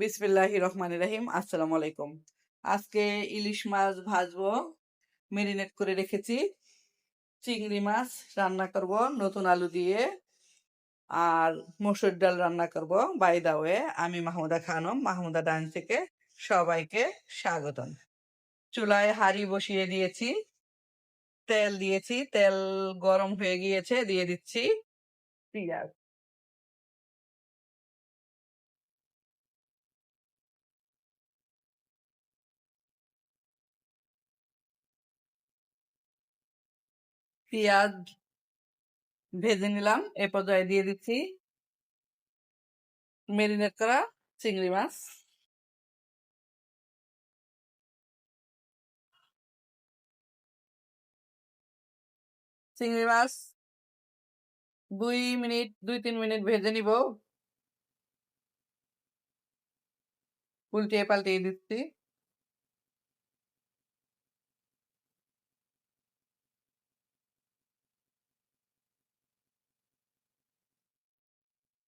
বিসমিল্লাহির রহমানির রহিম। আসসালামু আলাইকুম। আজকে ইলিশ মাছ ভাজবো, মেরিনেট করে রেখেছি। চিংড়ি মাছ রান্না করব নতুন আলু দিয়ে, আর মসুর ডাল রান্না করব। বাই দা ওয়ে, আমি মাহমুদা খানম, মাহমুদা ডান থেকে সবাইকে স্বাগতম। চুলায় হাঁড়ি বসিয়ে দিয়েছি, তেল দিয়েছি, তেল গরম হয়ে গিয়েছে, দিয়ে দিচ্ছি পেঁয়াজ। পেঁয়াজ ভেজে নিলাম, এ পর্যায়ে দিয়ে দিচ্ছি মেরিনেট করা চিংড়ি মাছ। চিংড়ি মাছ 2-3 মিনিট ভেজে নিব, উল্টিয়ে পাল্টিয়ে দিচ্ছি।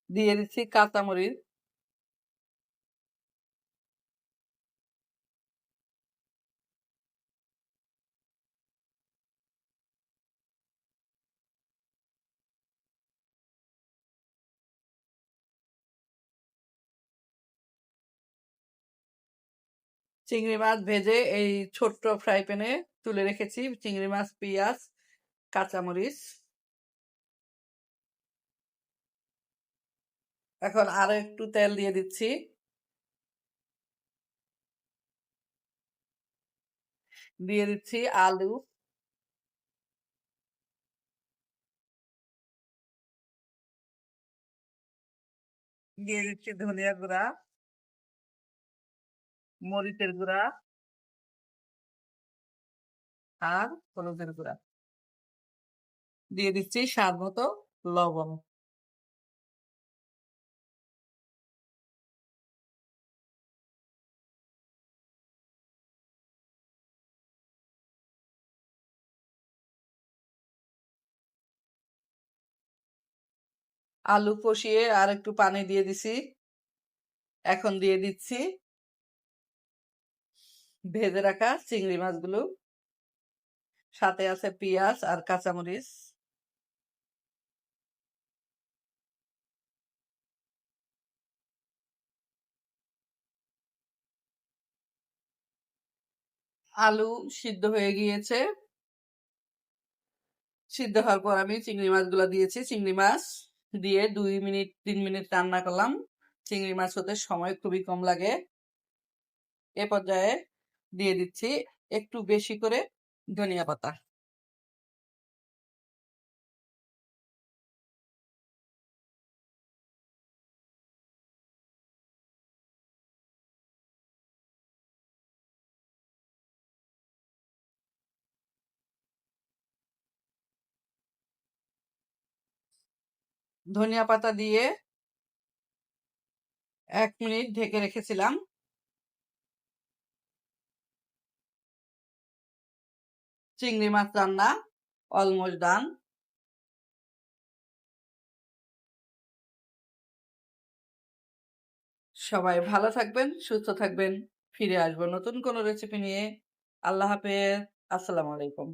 দিয়ে দিচ্ছি কাঁচামরিচ, চিংড়ি মাছ ভেজে এই ছোট্ট ফ্রাই প্যানে তুলে রেখেছি। চিংড়ি মাছ, পেঁয়াজ, কাঁচামরিচ। এখন আরো একটু তেল দিয়ে দিচ্ছি, দিয়ে দিচ্ছি আলু, দিয়ে দিচ্ছি ধনিয়া গুঁড়া, মরিচের গুঁড়া, আর হলুদের গুঁড়া। দিয়ে দিচ্ছি স্বাদ মতো লবণ। আলু কষিয়ে আর একটু পানি দিয়ে দিছি। এখন দিয়ে দিচ্ছি ভেজে রাখা চিংড়ি মাছগুলো, সাথে আছে পেঁয়াজ আর কাঁচামরিচ। আলু সিদ্ধ হয়ে গিয়েছে। সিদ্ধ হওয়ার পর আমি চিংড়ি মাছগুলো দিয়েছি। চিংড়ি মাছ দিয়ে 2-3 মিনিট রান্না করলাম। চিংড়ি মাছ হতে সময় খুবই কম লাগে। এ পর্যায়ে দিয়ে দিচ্ছি একটু বেশি করে ধনিয়া পাতা। ধনিয়া পাতা দিয়ে 1 মিনিট ঢেকে রেখেছিলাম। চিংড়ি মাছ রান্না অলমোস্ট ডান। সবাই ভালো থাকবেন, সুস্থ থাকবেন। ফিরে আসবো নতুন কোনো রেসিপি নিয়ে। আল্লাহ হাফেজ। আসসালামু আলাইকুম।